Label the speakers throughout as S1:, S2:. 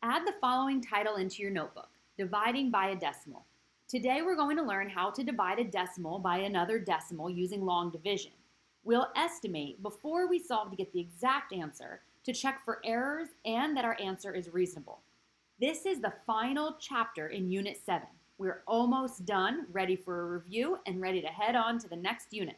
S1: Add the following title into your notebook, Dividing by a Decimal. Today we're going to learn how to divide a decimal by another decimal using long division. We'll estimate before we solve to get the exact answer to check for errors and that our answer is reasonable. This is the final chapter in Unit 7. We're almost done, ready for a review, and ready to head on to the next unit.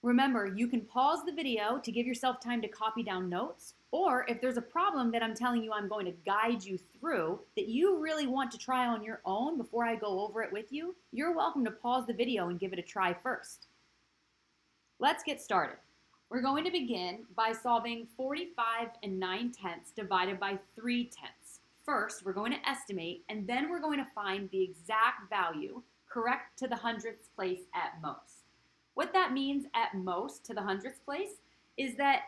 S1: Remember, you can pause the video to give yourself time to copy down notes, or if there's a problem that I'm telling you I'm going to guide you through that you really want to try on your own before I go over it with you, you're welcome to pause the video and give it a try first. Let's get started. We're going to begin by solving 45 9/10 divided by 3/10. First, we're going to estimate, and then we're going to find the exact value correct to the hundredths place at most. What that means at most to the hundredths place is that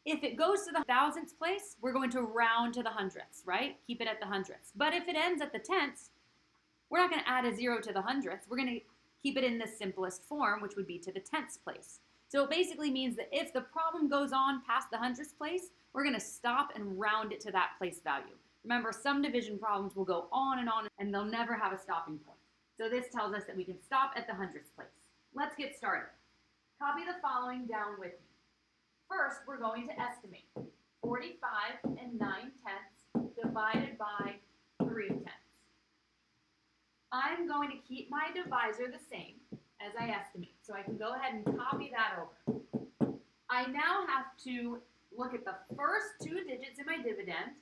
S1: if it goes to the thousandths place, we're going to round to the hundredths, right? Keep it at the hundredths. But if it ends at the tenths, we're not going to add a zero to the hundredths. We're going to keep it in the simplest form, which would be to the tenths place. So it basically means that if the problem goes on past the hundredths place, we're going to stop and round it to that place value. Remember, some division problems will go on, and they'll never have a stopping point. So this tells us that we can stop at the hundredths place. Let's get started. Copy the following down with me. First, we're going to estimate 45 9/10 divided by 3/10. I'm going to keep my divisor the same as I estimate, so I can go ahead and copy that over. I now have to look at the first two digits in my dividend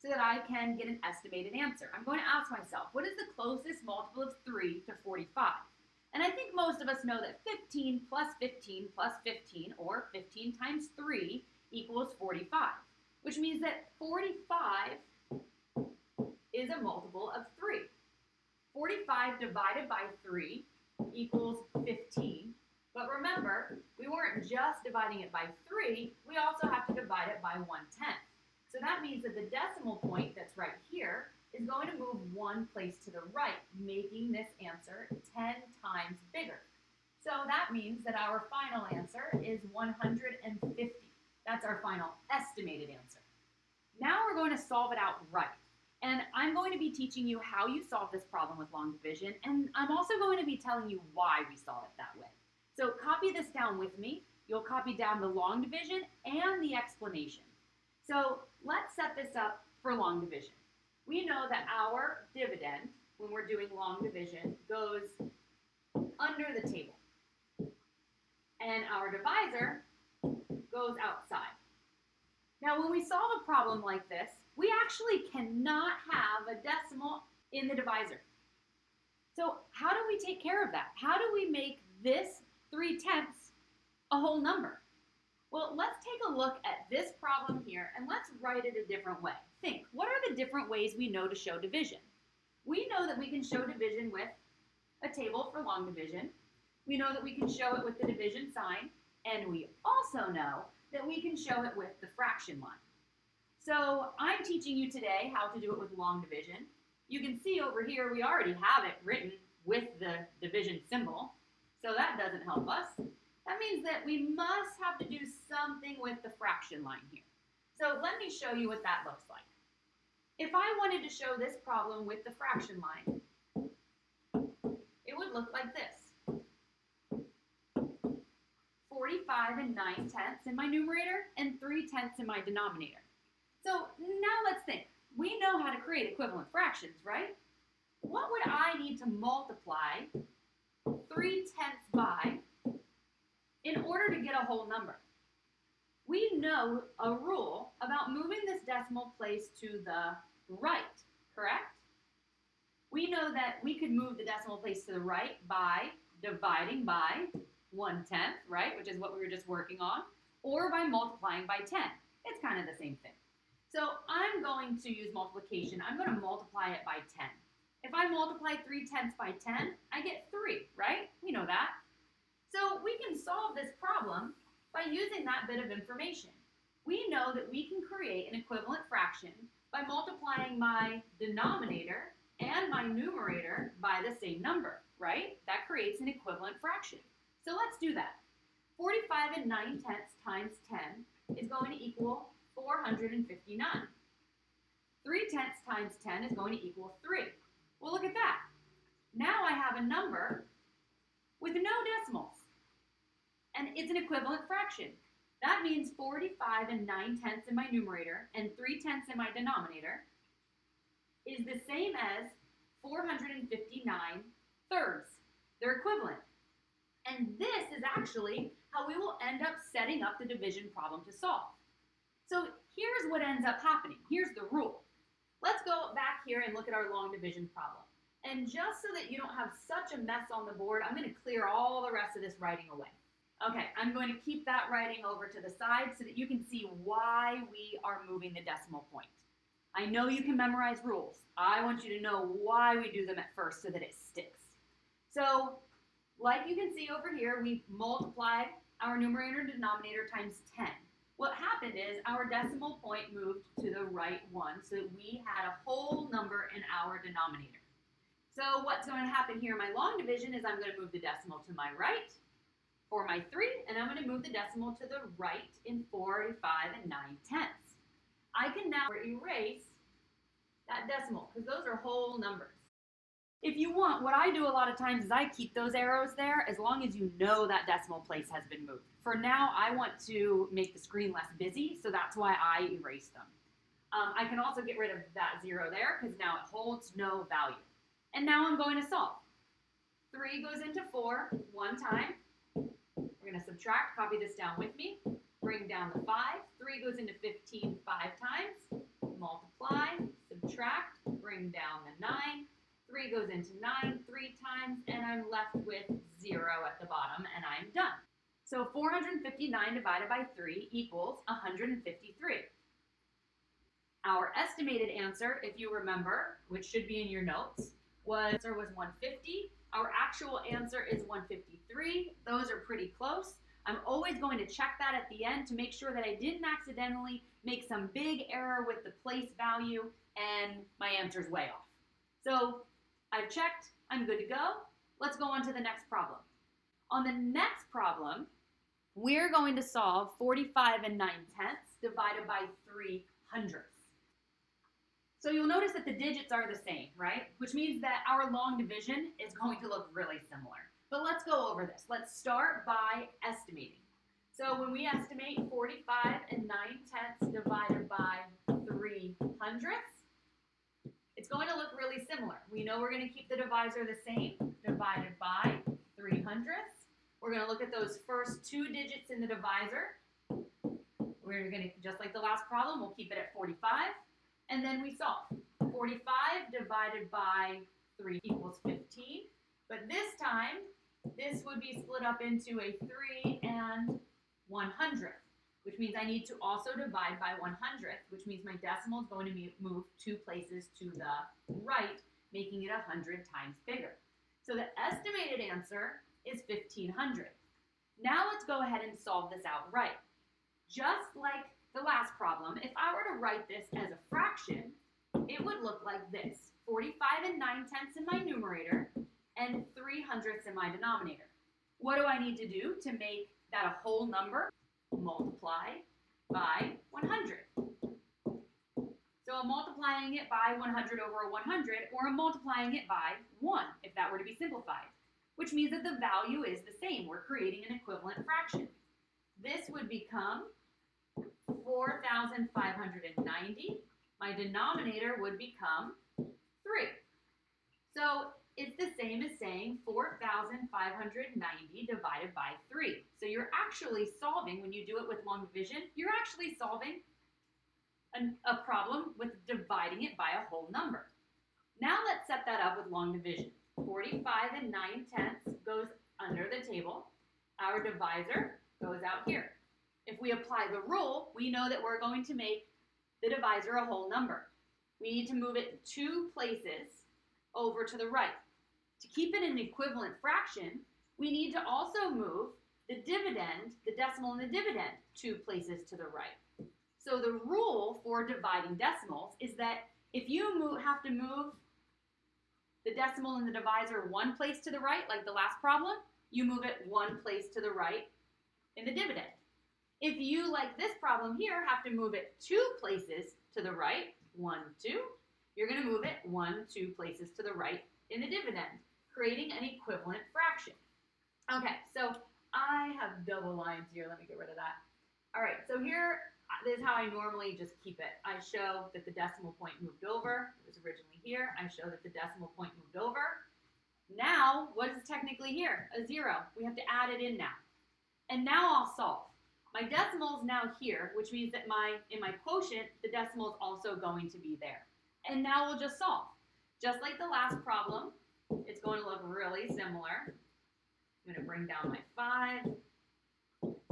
S1: so that I can get an estimated answer. I'm going to ask myself, what is the closest multiple of 3 to 45? And I think most of us know that 15 plus 15 plus 15, or 15 times 3, equals 45, which means that 45 is a multiple of 3. 45 divided by 3 equals 15. But remember, we weren't just dividing it by 3, we also have to divide it by 1/10. So that means that the decimal point that's right here is going to move one place to the right, making this answer 10 times bigger. So that means that our final answer is 150. That's our final estimated answer. Now we're going to solve it out right. And I'm going to be teaching you how you solve this problem with long division, and I'm also going to be telling you why we solve it that way. So copy this down with me. You'll copy down the long division and the explanation. So let's set this up for long division. We know that our dividend, when we're doing long division, goes under the table. And our divisor goes outside. Now, when we solve a problem like this, we actually cannot have a decimal in the divisor. So how do we take care of that? How do we make this 3/10 a whole number? Well, let's take a look at this problem here, and let's write it a different way. Think, what are the different ways we know to show division? We know that we can show division with a table for long division. We know that we can show it with the division sign, and we also know that we can show it with the fraction line. So I'm teaching you today how to do it with long division. You can see over here we already have it written with the division symbol, so that doesn't help us. That means that we must have to do something with the fraction line here. So let me show you what that looks like. If I wanted to show this problem with the fraction line, it would look like this. 45 9/10 in my numerator and 3/10 in my denominator. So now let's think. We know how to create equivalent fractions, right? What would I need to multiply 3/10 by in order to get a whole number? We know a rule about moving this decimal place to the right, correct? We know that we could move the decimal place to the right by dividing by 1/10, right, which is what we were just working on, or by multiplying by 10. It's kind of the same thing. So I'm going to use multiplication. I'm going to multiply it by 10. If I multiply 3/10 by 10, I get 3, right? We know that. So we can solve this problem by using that bit of information. We know that we can create an equivalent fraction by multiplying my denominator and my numerator by the same number, right? That creates an equivalent fraction. So let's do that. 45 9/10 times 10 is going to equal 459. 3/10 times 10 is going to equal 3. Well, look at that. Now I have a number with no decimals, and it's an equivalent fraction. That means 45 and 9/10 in my numerator and 3/10 in my denominator is the same as 459 thirds. They're equivalent. And this is actually how we will end up setting up the division problem to solve. So here's what ends up happening. Here's the rule. Let's go back here and look at our long division problem. And just so that you don't have such a mess on the board, I'm going to clear all the rest of this writing away. Okay, I'm going to keep that writing over to the side so that you can see why we are moving the decimal point. I know you can memorize rules. I want you to know why we do them at first so that it sticks. So, like you can see over here, we multiplied our numerator and denominator times 10. What happened is our decimal point moved to the right one so that we had a whole number in our denominator. So what's going to happen here in my long division is I'm going to move the decimal to my right for my 3, and I'm going to move the decimal to the right in 45 and 9/10. I can now erase that decimal because those are whole numbers. If you want, what I do a lot of times is I keep those arrows there as long as you know that decimal place has been moved. For now, I want to make the screen less busy, so that's why I erase them. I can also get rid of that 0 there because now it holds no value. And now I'm going to solve. 3 goes into 4 one time. We're going to subtract, copy this down with me, bring down the 5. 3 goes into 15 5 times, multiply, subtract, bring down the 9. 3 goes into 9 3 times, and I'm left with 0 at the bottom, and I'm done. So 459 divided by 3 equals 153. Our estimated answer, if you remember, which should be in your notes, was 150. Our actual answer is 153. Those are pretty close. I'm always going to check that at the end to make sure that I didn't accidentally make some big error with the place value and my answer's way off. So I've checked, I'm good to go. Let's go on to the next problem. On the next problem, we're going to solve 45 and 9/10 divided by 3/100. So you'll notice that the digits are the same, right? Which means that our long division is going to look really similar. But let's go over this. Let's start by estimating. So when we estimate 45 and 9/10 divided by 3/100, it's going to look really similar. We know we're going to keep the divisor the same, divided by 3/100. We're going to look at those first 2 digits in the divisor. We're going to, just like the last problem, we'll keep it at 45. And then we solve. 45 divided by 3 equals 15. But this time, this would be split up into a 3 and 100, which means I need to also divide by 100, which means my decimal is going to move 2 places to the right, making it 100 times bigger. So the estimated answer is 1,500. Now let's go ahead and solve this outright. Just like the last problem, if I were to write this as a fraction, it would look like this. 45 and 9/10 in my numerator and 3/100 in my denominator. What do I need to do to make that a whole number? Multiply by 100. So I'm multiplying it by 100 over 100, or I'm multiplying it by 1, if that were to be simplified, which means that the value is the same. We're creating an equivalent fraction. This would become 4,590. My denominator would become 3. So it's the same as saying 4,590 divided by 3. So you're actually solving, when you do it with long division, you're actually solving a problem with dividing it by a whole number. Now let's set that up with long division. 45 and 9/10 goes under the table. Our divisor goes out here. If we apply the rule, we know that we're going to make the divisor a whole number. We need to move it 2 places over to the right. To keep it an equivalent fraction, we need to also move the dividend, the decimal and the dividend, 2 places to the right. So the rule for dividing decimals is that if you have to move the decimal and the divisor 1 place to the right, like the last problem, you move it 1 place to the right in the dividend. If you, like this problem here, have to move it 2 places to the right, 1, 2. You're going to move it 1, 2 places to the right in the dividend, creating an equivalent fraction. Okay, so I have double lines here. Let me get rid of that. All right, so here, this is how I normally just keep it. I show that the decimal point moved over. It was originally here. I show that the decimal point moved over. Now, what is technically here? A 0. We have to add it in now. And now I'll solve. My decimal is now here, which means that in my quotient, the decimal is also going to be there. And now we'll just solve. Just like the last problem, it's going to look really similar. I'm going to bring down my 5,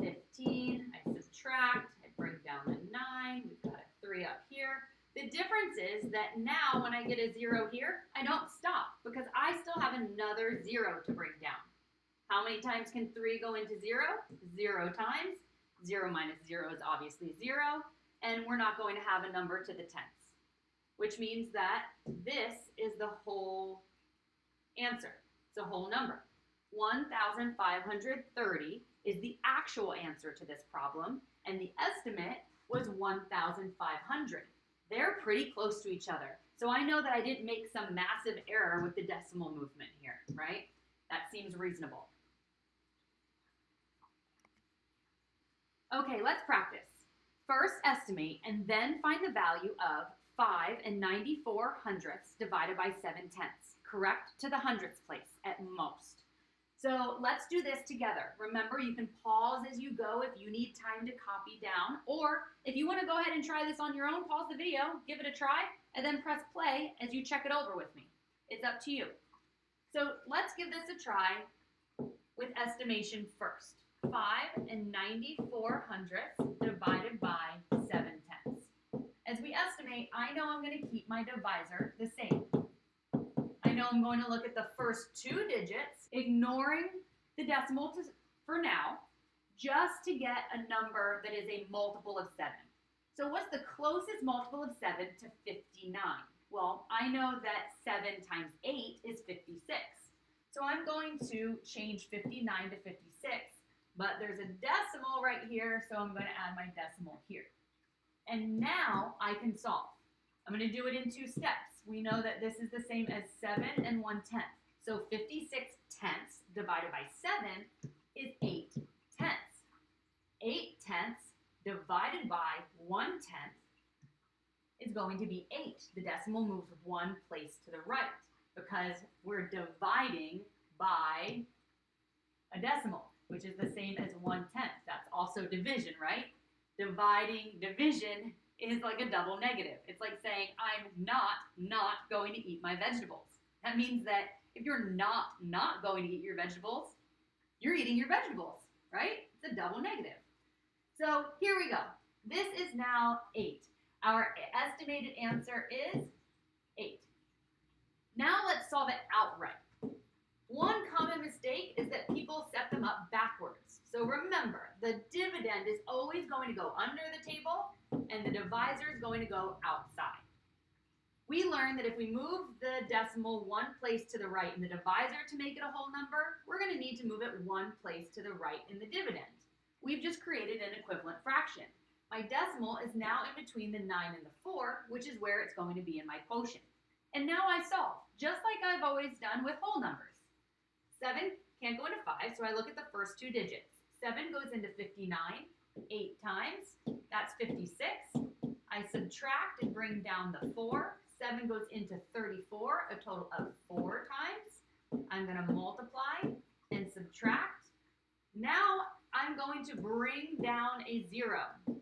S1: 15, I subtract, I bring down the 9, we've got a 3 up here. The difference is that now when I get a 0 here, I don't stop because I still have another 0 to bring down. How many times can 3 go into 0? 0 times. 0 minus 0 is obviously 0, and we're not going to have a number to the tenths, which means that this is the whole answer. It's a whole number. 1,530 is the actual answer to this problem, and the estimate was 1,500. They're pretty close to each other. So I know that I didn't make some massive error with the decimal movement here, right? That seems reasonable. Okay, let's practice. First estimate and then find the value of 5 and 94 hundredths divided by 7 tenths, correct to the hundredths place at most. So let's do this together. Remember, you can pause as you go if you need time to copy down, or if you want to go ahead and try this on your own, pause the video, give it a try, and then press play as you check it over with me. It's up to you. So let's give this a try with estimation first. 5 and 94 hundredths divided by 7 tenths. As we estimate, I know I'm going to keep my divisor the same. I know I'm going to look at the first 2 digits, ignoring the decimal for now, just to get a number that is a multiple of 7. So what's the closest multiple of 7 to 59? Well, I know that 7 times 8 is 56. So I'm going to change 59 to 56. But there's a decimal right here, so I'm going to add my decimal here. And now I can solve. I'm going to do it in 2 steps. We know that this is the same as 7 and 1/10. So 56 tenths divided by 7 is 8 tenths. 8 tenths divided by 1/10 is going to be 8. The decimal moves 1 place to the right because we're dividing by a decimal, which is the same as 1/10. That's also division, right? Division is like a double negative. It's like saying, I'm not going to eat my vegetables. That means that if you're not going to eat your vegetables, you're eating your vegetables, right? It's a double negative. So here we go. This is now 8. Our estimated answer is 8. Now let's solve it outright. One common mistake is that people set them up backwards. So remember, the dividend is always going to go under the table, and the divisor is going to go outside. We learned that if we move the decimal 1 place to the right in the divisor to make it a whole number, we're going to need to move it 1 place to the right in the dividend. We've just created an equivalent fraction. My decimal is now in between the 9 and the 4, which is where it's going to be in my quotient. And now I solve, just like I've always done with whole numbers. 7 can't go into 5, so I look at the first 2 digits. 7 goes into 59, 8 times, that's 56. I subtract and bring down the 4. 7 goes into 34, a total of 4 times. I'm going to multiply and subtract. Now I'm going to bring down a 0. 7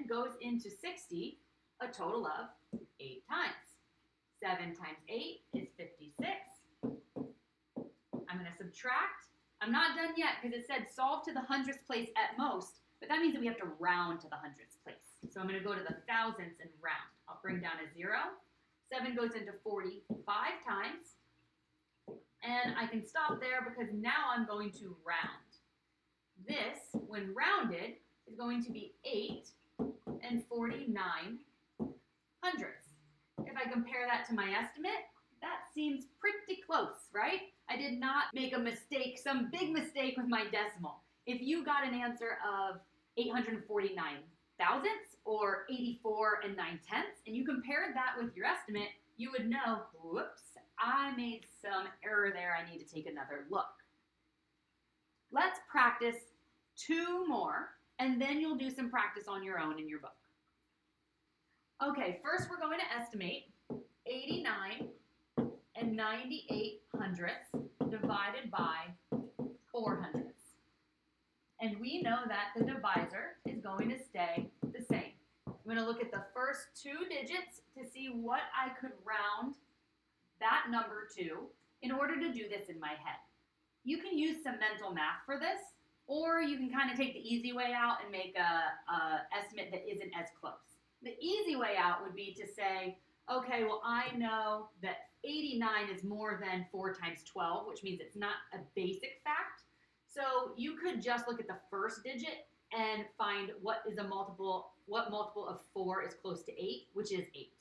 S1: goes into 60, a total of 8 times. 7 times 8 is 56. I'm going to subtract. I'm not done yet because it said solve to the hundredths place at most, but that means that we have to round to the hundredths place. So I'm going to go to the thousandths and round. I'll bring down a 0. 7 goes into 45 times. And I can stop there because now I'm going to round. This, when rounded, is going to be 8 and 49 hundredths. If I compare that to my estimate, that seems pretty close, right? I did not make a mistake, some big mistake with my decimal. If you got an answer of 849 thousandths, or 84 and 9/10, and you compared that with your estimate, you would know, whoops, I made some error there. I need to take another look. Let's practice 2 more, and then you'll do some practice on your own in your book. Okay, first we're going to estimate 89 and 98 hundredths divided by 4 hundredths. And we know that the divisor is going to stay the same. I'm going to look at the first 2 digits to see what I could round that number to in order to do this in my head. You can use some mental math for this, or you can kind of take the easy way out and make a estimate that isn't as close. The easy way out would be to say, okay, well, I know that 89 is more than 4 times 12, which means it's not a basic fact. So you could just look at the first digit and find what multiple of 4 is close to 8, which is 8.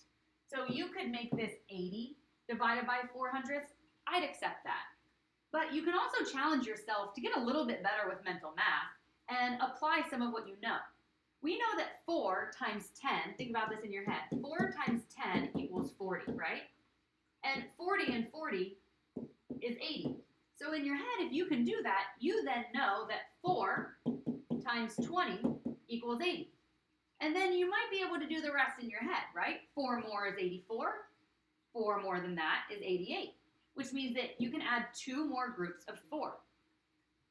S1: So you could make this 80 divided by 4 hundredths. I'd accept that. But you can also challenge yourself to get a little bit better with mental math and apply some of what you know. We know that 4 times 10, think about this in your head, 4 times 10 equals 40, right? And 40 and 40 is 80. So in your head, if you can do that, you then know that 4 times 20 equals 80. And then you might be able to do the rest in your head, right? 4 more is 84. 4 more than that is 88, which means that you can add 2 more groups of 4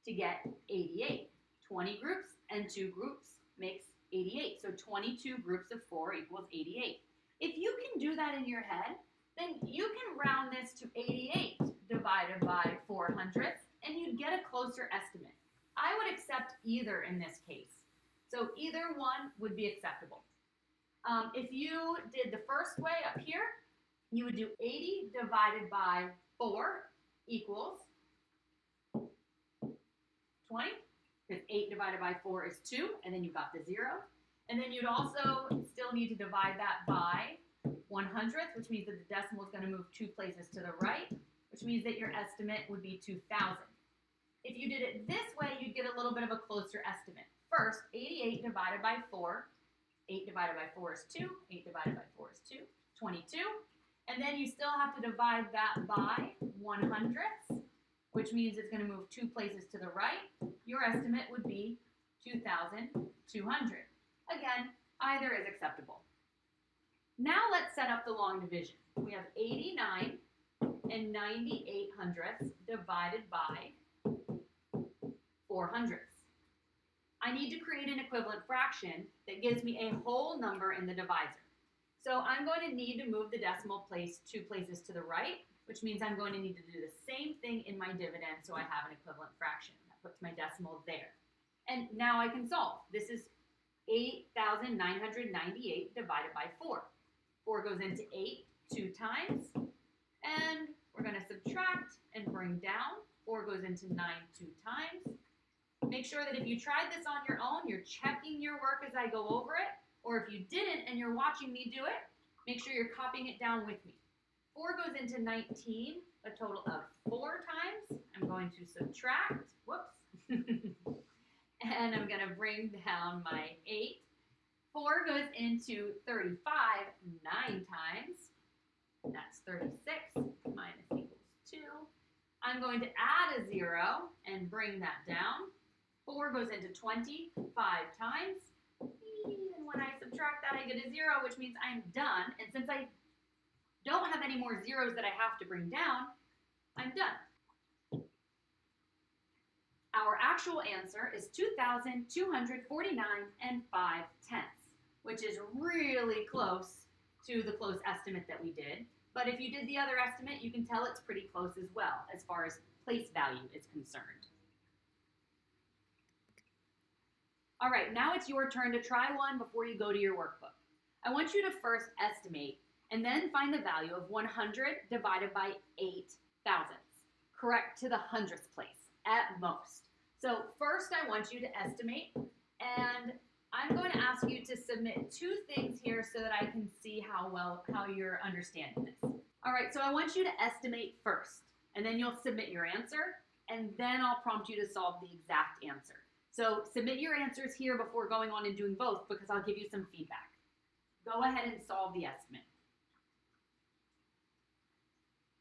S1: to get 88. 20 groups and 2 groups makes 88. So 22 groups of 4 equals 88. If you can do that in your head, then you can round this to 88 divided by 4 hundredths, and you'd get a closer estimate. I would accept either in this case. So either one would be acceptable. If you did the first way up here, you would do 80 divided by 4 equals 20, because 8 divided by 4 is 2, and then you've got the 0. And then you'd also still need to divide that by 100th, which means that the decimal is going to move 2 places to the right, which means that your estimate would be 2,000. If you did it this way, you'd get a little bit of a closer estimate. First, 88 divided by 4. 8 divided by 4 is 2. 8 divided by 4 is 2. 22. And then you still have to divide that by 100ths, which means it's going to move 2 places to the right. Your estimate would be 2,200. Again, either is acceptable. Now let's set up the long division. We have 89 and 98 hundredths divided by 4 hundredths. I need to create an equivalent fraction that gives me a whole number in the divisor. So I'm going to need to move the decimal place 2 places to the right, which means I'm going to need to do the same thing in my dividend so I have an equivalent fraction. That puts my decimal there. And now I can solve. This is 8,998 divided by 4. 4 goes into 8 2 times, and we're going to subtract and bring down. 4 goes into 9 2 times. Make sure that if you tried this on your own, you're checking your work as I go over it, or if you didn't and you're watching me do it, make sure you're copying it down with me. 4 goes into 19, a total of 4 times. I'm going to subtract, whoops, and I'm going to bring down my 8. 4 goes into 35 9 times. That's 36 minus equals 2. I'm going to add a 0 and bring that down. 4 goes into 20 5 times. And when I subtract that, I get a 0, which means I'm done. And since I don't have any more zeros that I have to bring down, I'm done. Our actual answer is 2,249 and 5/10, which is really close to the close estimate that we did. But if you did the other estimate, you can tell it's pretty close as well, as far as place value is concerned. All right, now it's your turn to try one before you go to your workbook. I want you to first estimate and then find the value of 100 divided by 8 thousandths, correct to the hundredths place at most. So first I want you to estimate, and I'm going to ask you to submit 2 things here so that I can see how you're understanding this. All right, so I want you to estimate first, and then you'll submit your answer, and then I'll prompt you to solve the exact answer. So submit your answers here before going on and doing both because I'll give you some feedback. Go ahead and solve the estimate.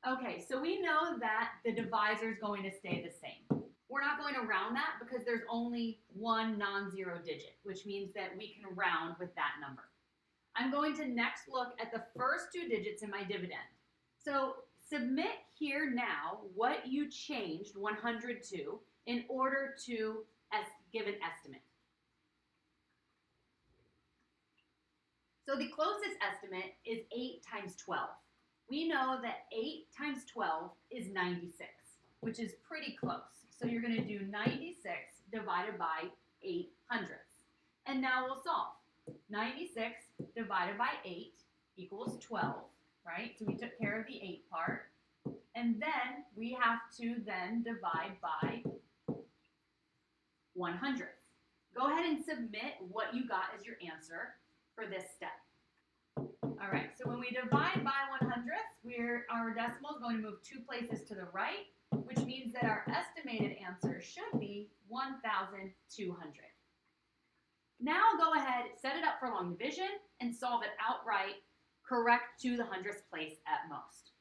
S1: Okay, so we know that the divisor is going to stay the same. We're not going to round that because there's only one non-zero digit, which means that we can round with that number. I'm going to next look at the first two digits in my dividend. So submit here now what you changed 100 to in order to give an estimate. So the closest estimate is 8 times 12. We know that 8 times 12 is 96, which is pretty close. So you're going to do 96 divided by 8 hundredths. And now we'll solve. 96 divided by 8 equals 12, right? So we took care of the 8 part. And then we have to then divide by 100. Go ahead and submit what you got as your answer for this step. All right, so when we divide by 100, our decimal is going to move 2 places to the right, which means that our estimated answer should be 1,200. Now go ahead, set it up for long division, and solve it outright, correct to the hundredths place at most.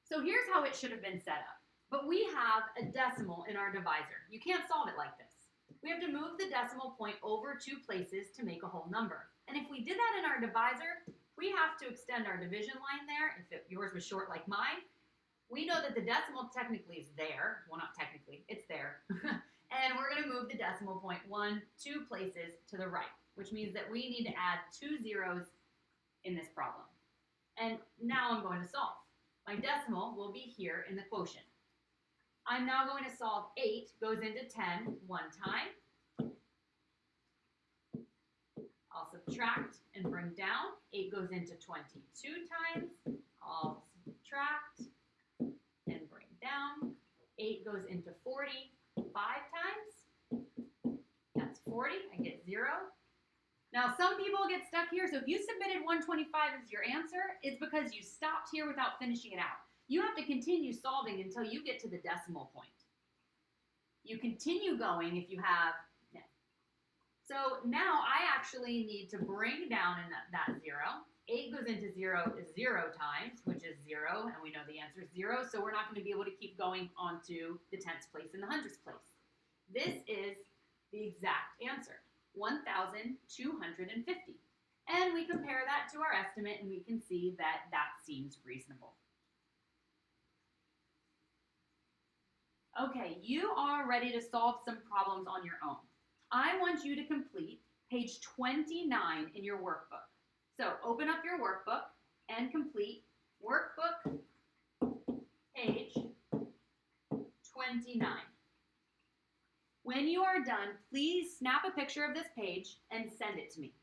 S1: So here's how it should have been set up. But we have a decimal in our divisor. You can't solve it like this. We have to move the decimal point over 2 places to make a whole number. And if we did that in our divisor, we have to extend our division line there. If yours was short like mine, we know that the decimal technically is there. Well, not technically, it's there. And we're going to move the decimal point 2 places to the right, which means that we need to add 2 zeros in this problem. And now I'm going to solve. My decimal will be here in the quotient. I'm now going to solve 8 goes into 10 one time. I'll subtract and bring down. 8 goes into 22 times. I'll subtract and bring down. 8 goes into 40 5 times. That's 40. I get 0. Now, some people get stuck here. So if you submitted 125 as your answer, it's because you stopped here without finishing it out. You have to continue solving until you get to the decimal point. You continue going if you have. So now I actually need to bring down in that 0. 8 goes into 0 times, which is 0, and we know the answer is 0, so we're not going to be able to keep going on to the tenths place and the hundredths place. This is the exact answer, 1,250. And we compare that to our estimate, and we can see that that seems reasonable. Okay, you are ready to solve some problems on your own. I want you to complete page 29 in your workbook. So open up your workbook and complete workbook page 29. When you are done, please snap a picture of this page and send it to me.